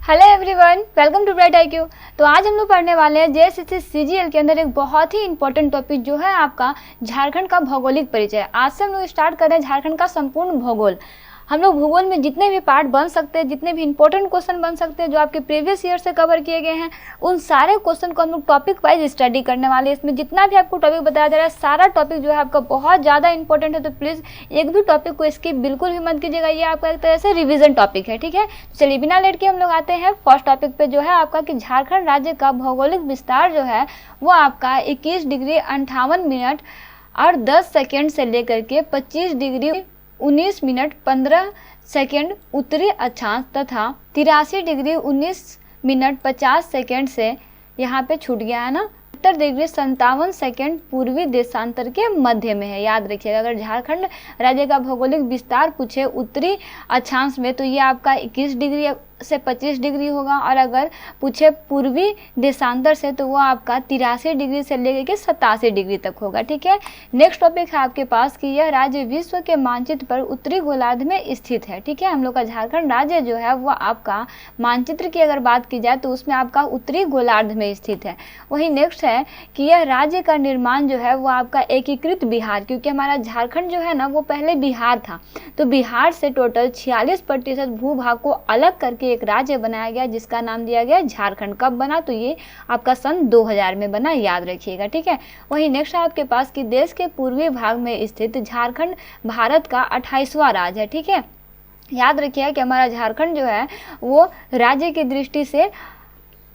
Hello everyone, welcome to bright IQ। तो आज हम लोग पढ़ने वाले हैं JSSC CGL के अंदर एक बहुत ही इंपॉर्टेंट टॉपिक जो है आपका झारखंड का भौगोलिक परिचय। आज से हम लोग स्टार्ट कर रहे हैं झारखंड का संपूर्ण भूगोल। हम लोग भूगोल में जितने भी पार्ट बन सकते हैं, जितने भी इंपॉर्टेंट क्वेश्चन बन सकते हैं जो आपके प्रीवियस ईयर से कवर किए गए हैं, उन सारे क्वेश्चन को हम लोग टॉपिक वाइज स्टडी करने वाले हैं। इसमें जितना भी आपको टॉपिक बताया जा रहा है, सारा टॉपिक जो है आपका बहुत ज़्यादा इंपॉर्टेंट है। तो प्लीज़ एक भी टॉपिक को स्किप बिल्कुल भी मत कीजिएगा। ये आपका एक तरह से रिविजन टॉपिक है, ठीक है। चलिए बिना लेट के हम लोग आते हैं फर्स्ट टॉपिक पे, जो है आपका कि झारखंड राज्य का भौगोलिक विस्तार जो है वो आपका 21 डिग्री 58 मिनट और 10 सेकेंड से लेकर के 25 डिग्री 19 मिनट 15 सेकेंड उत्तरी अक्षांश तथा 83 डिग्री 19 मिनट 50 सेकेंड से यहाँ पे छूट गया है ना, 70 डिग्री 57 सेकेंड पूर्वी देशांतर के मध्य में है। याद रखिएगा, अगर झारखंड राज्य का भौगोलिक विस्तार पूछे उत्तरी अक्षांश में तो ये आपका 21 डिग्री से 25 डिग्री होगा, और अगर पूछे पूर्वी देशांतर से तो वो आपका 83 डिग्री से लेकर के 87 डिग्री तक होगा, ठीक है। नेक्स्ट टॉपिक है आपके पास कि यह राज्य विश्व के मानचित्र पर उत्तरी गोलार्ध में स्थित है, ठीक है। हम लोग का झारखंड राज्य जो है वो आपका मानचित्र की अगर बात की जाए तो उसमें आपका उत्तरी गोलार्ध में स्थित है। वही नेक्स्ट है कि यह राज्य का निर्माण जो है वो आपका एकीकृत बिहार, क्योंकि हमारा झारखंड जो है ना वो पहले बिहार था, तो बिहार से टोटल 46% भूभाग को अलग करके एक राज्य बनाया गया जिसका नाम दिया गया झारखंड। कब बना? तो ये आपका सन 2000 में बना, याद रखिएगा, ठीक है। वही नेक्स्ट है आपके पास कि देश के पूर्वी भाग में स्थित झारखंड भारत का 28वां राज्य है, ठीक है। याद रखिएगा कि हमारा झारखंड जो है वो राज्य की दृष्टि से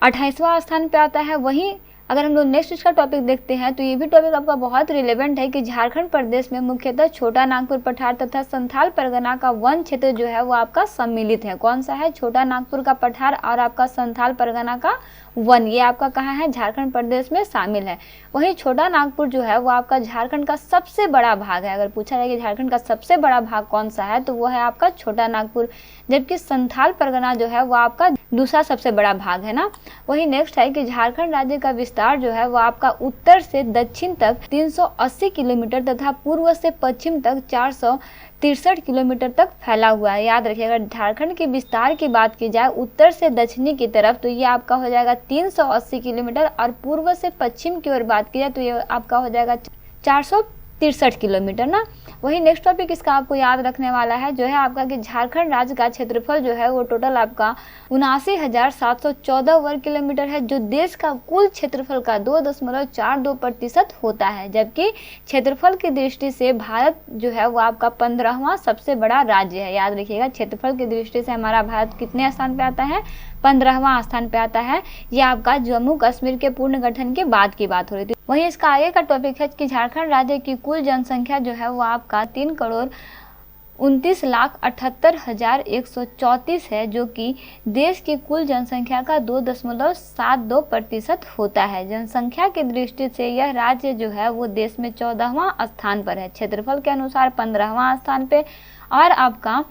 28वां स्थान पे आता है। वहीं अगर हम लोग नेक्स्ट इसका टॉपिक देखते हैं तो ये भी टॉपिक आपका बहुत रिलेवेंट है कि झारखंड प्रदेश में मुख्यतः छोटा नागपुर पठार तथा संथाल परगना का वन क्षेत्र जो है वो आपका सम्मिलित है। कौन सा है? छोटा नागपुर का पठार और आपका संथाल परगना का वन, ये आपका कहाँ है? झारखंड प्रदेश में शामिल है। वहीं छोटा नागपुर जो है वो आपका झारखंड का सबसे बड़ा भाग है। अगर पूछा जाए कि झारखंड का सबसे बड़ा भाग कौन सा है तो वो है आपका छोटा नागपुर, जबकि संथाल परगना जो है वो आपका दूसरा सबसे बड़ा भाग है ना। वही नेक्स्ट है कि झारखंड राज्य का विस्तार जो है वो आपका उत्तर से दक्षिण तक 380 किलोमीटर तथा पूर्व से पश्चिम तक 463 किलोमीटर तक फैला हुआ है। याद रखिएगा, झारखंड के विस्तार की बात की जाए उत्तर से दक्षिणी की तरफ तो ये आपका हो जाएगा 380 किलोमीटर, और पूर्व से पश्चिम की ओर बात की जाए तो ये आपका हो जाएगा 463 किलोमीटर ना। वही नेक्स्ट टॉपिक इसका आपको याद रखने वाला है जो है आपका कि झारखंड राज्य का क्षेत्रफल जो है वो टोटल आपका 79,714 वर्ग किलोमीटर है, जो देश का कुल क्षेत्रफल का 2.42% होता है। जबकि क्षेत्रफल की दृष्टि से भारत जो है वो आपका 15वां सबसे बड़ा राज्य है। याद रखिएगा, क्षेत्रफल की दृष्टि से हमारा भारत कितने स्थान पे आता है? 15वां स्थान पे आता है। ये आपका जम्मू कश्मीर के पूर्ण गठन के बाद की बात हो रही थी। वहीं इसका आगे का टॉपिक है कि झारखंड राज्य की कुल जनसंख्या जो है वो आपका 3,29,78,134 है, जो कि देश की कुल जनसंख्या का 2.72% होता है। जनसंख्या की दृष्टि से यह राज्य जो है वो देश में 14वां स्थान पर है, क्षेत्रफल के अनुसार 15वां स्थान पे, और आपका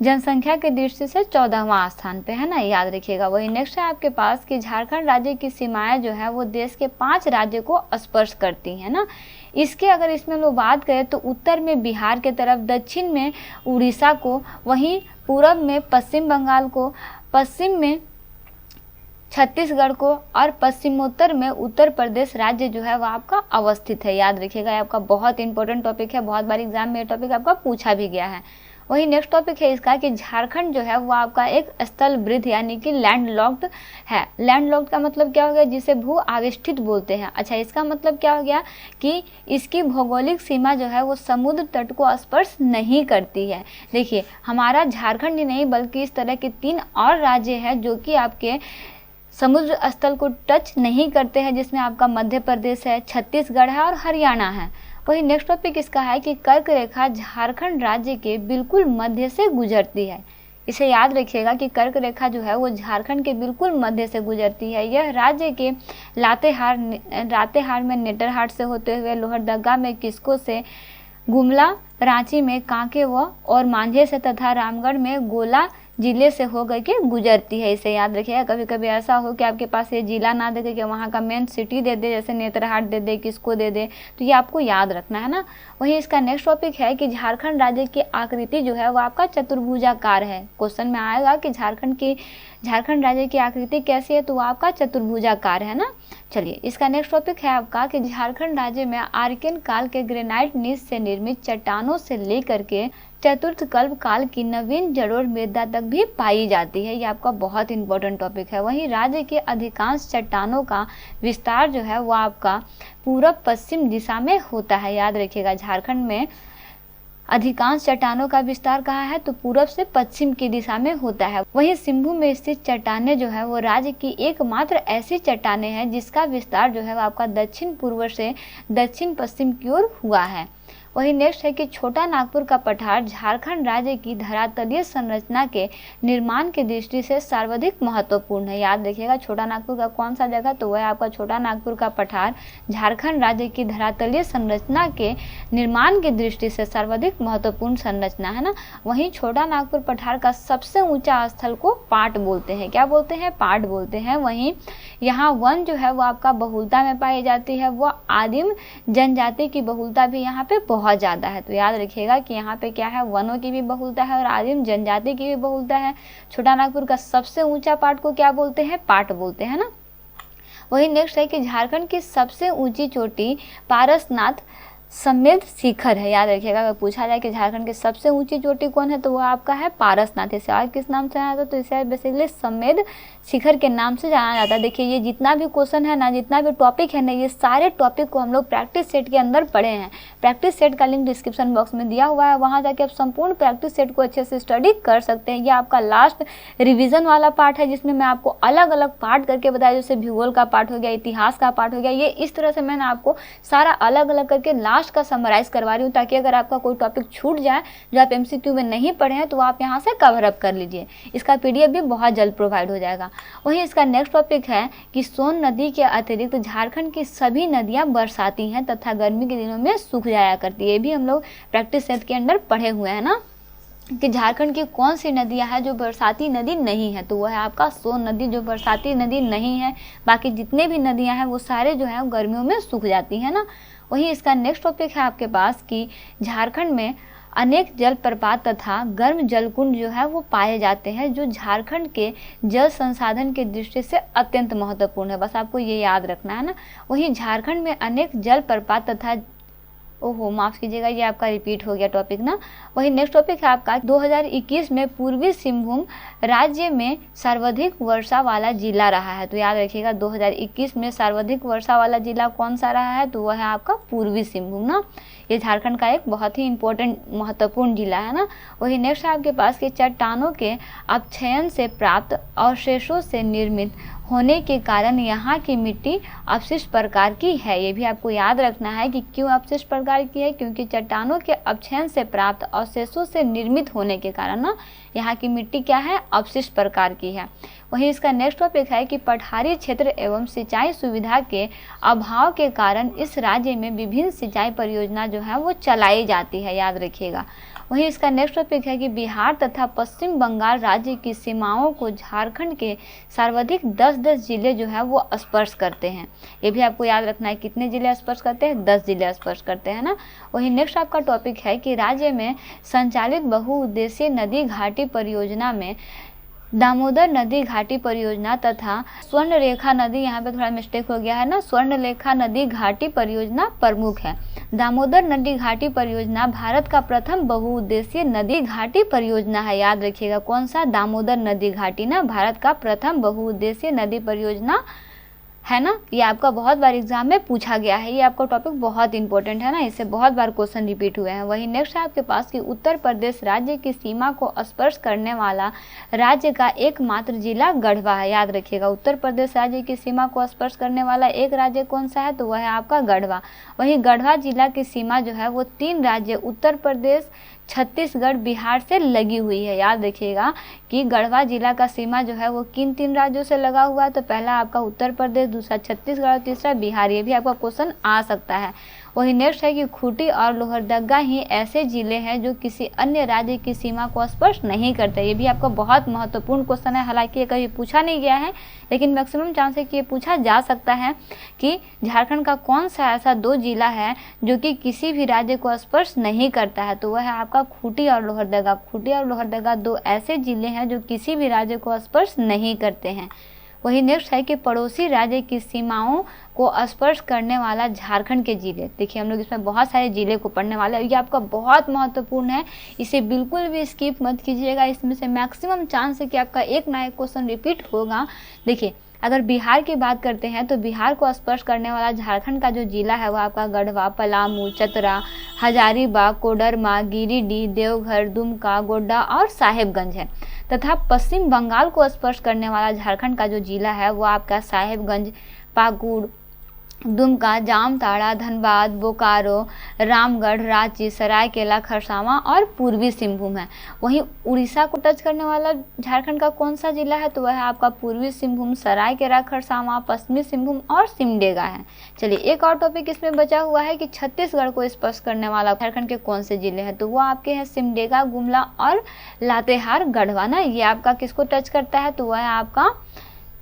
जनसंख्या की दृष्टि से 14वां स्थान पे है ना, याद रखिएगा। वही नेक्स्ट है आपके पास कि झारखंड राज्य की सीमाएं जो है वो देश के 5 राज्यों को स्पर्श करती हैं ना। इसके अगर इसमें लोग बात करें तो उत्तर में बिहार के तरफ, दक्षिण में उड़ीसा को, वहीं पूरब में पश्चिम बंगाल को, पश्चिम में छत्तीसगढ़ को, और पश्चिमोत्तर में उत्तर प्रदेश राज्य जो है वो आपका अवस्थित है। याद रखिएगा, आपका बहुत इंपॉर्टेंट टॉपिक है, बहुत बार एग्जाम में ये टॉपिक आपका पूछा भी गया है। वही नेक्स्ट टॉपिक है इसका कि झारखंड जो है वो आपका एक स्थल वृद्ध यानी कि लैंड लॉक्ड है। लैंड लॉक्ड का मतलब क्या हो गया? जिसे भू आविष्ठित बोलते हैं। अच्छा, इसका मतलब क्या हो गया कि इसकी भौगोलिक सीमा जो है वो समुद्र तट को स्पर्श नहीं करती है। देखिए, हमारा झारखंड ही नहीं बल्कि इस तरह के 3 और राज्य हैं जो कि आपके समुद्र स्थल को टच नहीं करते हैं, जिसमें आपका मध्य प्रदेश है, छत्तीसगढ़ है और हरियाणा है। वही नेक्स्ट टॉपिक इसका है कि कर्क रेखा झारखंड राज्य के बिल्कुल मध्य से गुजरती है। इसे याद रखिएगा कि कर्क रेखा जो है वो झारखंड के बिल्कुल मध्य से गुजरती है। यह राज्य के लातेहार में नेतरहाट से होते हुए लोहरदगा में किस्को से, गुमला रांची में कांके और मांझे से तथा रामगढ़ में गोला जिले से होकर के गुजरती है, इसे याद रखिएगा। कभी कभी ऐसा हो कि आपके पास ये जिला ना दे के वहाँ का मेन सिटी दे दे, जैसे नेतरहाट दे दे, किसको दे दे, तो ये आपको याद रखना है ना। वहीं इसका नेक्स्ट टॉपिक है कि झारखंड राज्य की आकृति जो है वो आपका चतुर्भुजाकार है। क्वेश्चन में आएगा कि झारखंड राज्य की आकृति कैसी है, तो वो आपका चतुर्भुजाकार है ना। चलिए, इसका नेक्स्ट टॉपिक है आपका कि झारखंड राज्य में आर्कियन काल के ग्रेनाइट नीच से निर्मित चट्टानों से लेकर के चतुर्थ कल्प काल की नवीन जड़ोर मृदा तक भी पाई जाती है। ये आपका बहुत इंपॉर्टेंट टॉपिक है। वहीं राज्य के अधिकांश चट्टानों का विस्तार जो है वो आपका पूरब पश्चिम दिशा में होता है। याद रखिएगा, झारखंड में अधिकांश चट्टानों का विस्तार कहाँ है, तो पूरब से पश्चिम की दिशा में होता है। वहीं सिंहभूम में स्थित चट्टानें जो है वो राज्य की एकमात्र ऐसी चट्टानें हैं जिसका विस्तार जो है वो आपका दक्षिण पूर्व से दक्षिण पश्चिम की ओर हुआ है। वहीं नेक्स्ट है कि छोटा नागपुर का पठार झारखंड राज्य की धरातलीय संरचना के निर्माण की दृष्टि से सर्वाधिक महत्वपूर्ण है। याद रखिएगा, छोटा नागपुर का कौन सा जगह, तो वह आपका छोटा नागपुर का पठार झारखंड राज्य की धरातलीय संरचना के निर्माण की दृष्टि से सर्वाधिक महत्वपूर्ण संरचना है ना। वहीं छोटा नागपुर पठार का सबसे ऊंचा स्थल को पाट बोलते हैं। क्या बोलते हैं? पाट बोलते हैं। वहीं यहाँ वन जो है वो आपका बहुलता में पाई जाती है, वो आदिम जनजाति की बहुलता भी यहाँ पे बहुत ज़्यादा है। तो याद रखिएगा कि यहाँ पे क्या है, वनों की भी बहुलता है और आदिम जनजाति की भी बहुलता है। छोटा नागपुर का सबसे ऊंचा पाट को क्या बोलते हैं? पाट बोलते हैं ना। वही नेक्स्ट है कि झारखंड की सबसे ऊंची चोटी पारसनाथ समेत शिखर है। याद रखिएगा, अगर पूछा जाए कि झारखंड की सबसे ऊंची चोटी कौन है, तो वो आपका है पारसनाथ। इसे और किस नाम से जाना जाता है, तो इसे बेसिकली समेत शिखर के नाम से जाना जाता है। देखिए, ये जितना भी क्वेश्चन है ना, जितना भी टॉपिक है ना, ये सारे टॉपिक को हम लोग प्रैक्टिस सेट के अंदर पढ़े हैं। प्रैक्टिस सेट का लिंक डिस्क्रिप्शन बॉक्स में दिया हुआ है, वहाँ जाके आप संपूर्ण प्रैक्टिस सेट को अच्छे से स्टडी कर सकते हैं। ये आपका लास्ट रिविजन वाला पार्ट है, जिसमें मैं आपको अलग अलग पार्ट करके बताया, जैसे भूगोल का पार्ट हो गया, इतिहास का पार्ट हो गया। ये इस तरह से मैंने आपको सारा अलग अलग करके लास्ट का समराइज करवा रही हूँ, ताकि अगर आपका कोई टॉपिक छूट जाए जो आप एमसीक्यू में नहीं पढ़े हैं, तो आप यहाँ से कवर अप कर लीजिए। इसका पीडीएफ भी बहुत जल्द प्रोवाइड हो जाएगा। वहीं इसका नेक्स्ट टॉपिक है कि सोन नदी के अतिरिक्त झारखंड की सभी नदियाँ बरसाती हैं तथा गर्मी के दिनों में सूख जाया करती है। ये भी हम लोग प्रैक्टिस सेट के अंदर पढ़े हुए हैं ना, कि झारखंड की कौन सी नदियां हैं जो बरसाती नदी नहीं है, तो वह है आपका सोन नदी, जो बरसाती नदी नहीं है। बाकी जितने भी नदियां हैं वो सारे जो है गर्मियों में सूख जाती हैं ना। वहीं इसका नेक्स्ट टॉपिक है आपके पास कि झारखंड में अनेक जलप्रपात तथा गर्म जलकुंड जो है वो पाए जाते हैं, जो झारखंड के जल संसाधन की दृष्टि से अत्यंत महत्वपूर्ण है। बस आपको ये याद रखना है ना। वहीं झारखंड में अनेक जलप्रपात तथा माफ़ कीजिएगा, ये आपका रिपीट हो गया टॉपिक ना। वही नेक्स्ट टॉपिक है आपका 2021 में पूर्वी सिंहभूम राज्य में सर्वाधिक वर्षा वाला जिला रहा है। तो याद रखिएगा, 2021 में सर्वाधिक वर्षा वाला जिला कौन सा रहा है, तो वह है आपका पूर्वी सिंहभूम ना। ये झारखंड का एक बहुत ही इंपॉर्टेंट महत्वपूर्ण जिला है ना। वही नेक्स्ट है आपके पास कि चट्टानों के अपक्षयन से प्राप्त अवशेषों से निर्मित होने के कारण यहाँ की मिट्टी अपशिष्ट प्रकार की है। ये भी आपको याद रखना है कि क्यों अपशिष्ट प्रकार की है, क्योंकि चट्टानों के अपक्षयन से प्राप्त अवशेषों से निर्मित होने के कारण ना यहाँ की मिट्टी क्या है, अपशिष्ट प्रकार की है। वहीं इसका नेक्स्ट टॉपिक है कि पठारी क्षेत्र एवं सिंचाई सुविधा के अभाव के कारण इस राज्य में विभिन्न सिंचाई परियोजना जो है वो चलाई जाती है। याद रखिएगा। वहीं इसका नेक्स्ट टॉपिक है कि बिहार तथा पश्चिम बंगाल राज्य की सीमाओं को झारखंड के सर्वाधिक 10 जिले जो है वो स्पर्श करते हैं। ये भी आपको याद रखना है, कितने जिले स्पर्श करते हैं, 10 जिले स्पर्श करते हैं ना। वहीं नेक्स्ट आपका टॉपिक है कि राज्य में संचालित बहुउद्देशीय नदी घाटी परियोजना में दामोदर नदी घाटी परियोजना तथा स्वर्णरेखा नदी, यहाँ पे थोड़ा मिस्टेक हो गया है ना, स्वर्णरेखा नदी घाटी परियोजना प्रमुख है। दामोदर नदी घाटी परियोजना भारत का प्रथम बहुउद्देशीय नदी घाटी परियोजना है। याद रखिएगा, कौन सा, दामोदर नदी घाटी ना भारत का प्रथम बहुउद्देशीय नदी परियोजना है ना। ये आपका बहुत बार एग्जाम में पूछा गया है, ये आपका टॉपिक बहुत इंपॉर्टेंट है ना, इससे बहुत बार क्वेश्चन रिपीट हुए हैं। वही नेक्स्ट है आपके पास कि उत्तर प्रदेश राज्य की सीमा को स्पर्श करने वाला राज्य का एकमात्र जिला गढ़वा है। याद रखिएगा, उत्तर प्रदेश राज्य की सीमा को स्पर्श करने वाला एक राज्य कौन सा है, तो वह है आपका गढ़वा। वही गढ़वा जिला की सीमा जो है वो 3 राज्य उत्तर प्रदेश, छत्तीसगढ़, बिहार से लगी हुई है। याद रखिएगा कि गढ़वा जिला का सीमा जो है वो किन 3 राज्यों से लगा हुआ है, तो पहला आपका उत्तर प्रदेश, दूसरा छत्तीसगढ़ और तीसरा बिहार। ये भी आपका क्वेश्चन आ सकता है। वही नेक्स्ट है कि खूंटी और लोहरदगा ही ऐसे जिले हैं जो किसी अन्य राज्य की सीमा को स्पर्श नहीं करते। ये भी आपका बहुत महत्वपूर्ण क्वेश्चन है, हालांकि ये कभी पूछा नहीं गया है, लेकिन मैक्सिमम चांस है कि ये पूछा जा सकता है कि झारखंड का कौन सा ऐसा 2 जिला है जो कि किसी भी राज्य को स्पर्श नहीं करता है, तो वह है आपका खूंटी और लोहरदगा। खूंटी और लोहरदगा 2 ऐसे जिले हैं जो किसी भी राज्य को स्पर्श नहीं करते हैं। वही नेक्स्ट है कि पड़ोसी राज्य की सीमाओं को स्पर्श करने वाला झारखंड के जिले। देखिए हम लोग इसमें बहुत सारे जिले को पढ़ने वाले हैं, ये आपका बहुत महत्वपूर्ण है, इसे बिल्कुल भी स्किप मत कीजिएगा। इसमें से मैक्सिमम चांस है कि आपका एक ना एक क्वेश्चन रिपीट होगा। देखिए अगर बिहार की बात करते हैं तो बिहार को स्पर्श करने वाला झारखंड का जो जिला है वह आपका गढ़वा, पलामू, चतरा, हजारीबाग, कोडरमा, गिरिडीह, देवघर, दुमका, गोड्डा और साहेबगंज है। तथा पश्चिम बंगाल को स्पर्श करने वाला झारखंड का जो जिला है वो आपका साहेबगंज, पाकुड़, दुमका, जामताड़ा, धनबाद, बोकारो, रामगढ़, रांची, सरायकेला, खरसावां और पूर्वी सिंहभूम है। वहीं उड़ीसा को टच करने वाला झारखंड का कौन सा जिला है, तो वह है आपका पूर्वी सिंहभूम, सरायकेला, खरसावां, पश्चिमी सिंहभूम और सिमडेगा है। चलिए एक और टॉपिक इसमें बचा हुआ है कि छत्तीसगढ़ को स्पर्श करने वाला झारखंड के कौन से जिले हैं, तो वो आपके हैं सिमडेगा, गुमला और लातेहार, गढ़वा ना। ये आपका किसको टच करता है, तो वह है आपका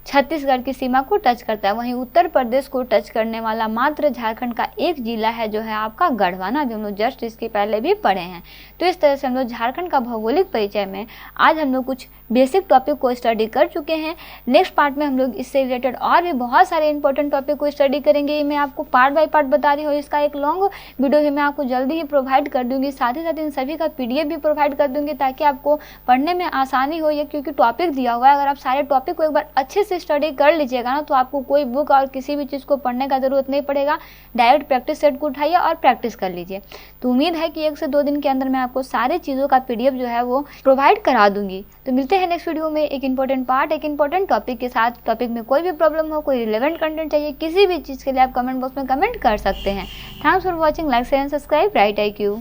छत्तीसगढ़ की सीमा को टच करता है। वहीं उत्तर प्रदेश को टच करने वाला मात्र झारखंड का एक जिला है जो है आपका गढ़वा ना, जो हम लोग जस्ट इसके पहले भी पढ़े हैं। तो इस तरह से हम लोग झारखंड का भौगोलिक परिचय में आज हम लोग कुछ बेसिक टॉपिक को स्टडी कर चुके हैं। नेक्स्ट पार्ट में हम लोग इससे रिलेटेड और भी बहुत सारे इंपॉर्टेंट टॉपिक को स्टडी करेंगे। मैं आपको पार्ट बाय पार्ट बता रही हूँ, इसका एक लॉन्ग वीडियो भी मैं आपको जल्दी ही प्रोवाइड कर दूंगी, साथ ही साथ इन सभी का PDF भी प्रोवाइड कर दूंगी ताकि आपको पढ़ने में आसानी हो। ये क्योंकि टॉपिक दिया हुआ है, अगर आप सारे टॉपिक को एक बार अच्छे से स्टडी कर लीजिएगा ना तो आपको कोई बुक और किसी भी चीज़ को पढ़ने का ज़रूरत नहीं पड़ेगा। डायरेक्ट प्रैक्टिस सेट को उठाइए और प्रैक्टिस कर लीजिए। तो उम्मीद है कि 1 से 2 दिन के अंदर मैं आपको सारे चीज़ों का PDF जो है वो प्रोवाइड करा दूंगी। तो मिलते हैं नेक्स्ट वीडियो में एक इंपॉर्टेंट पार्ट, एक इंपॉर्टेंट टॉपिक के साथ। टॉपिक में कोई भी प्रॉब्लम हो, कोई रिलेवेंट कंटेंट चाहिए, किसी भी चीज़ के लिए आप कमेंट बॉक्स में कमेंट कर सकते हैं। Thanks for watching, like share and subscribe right IQ।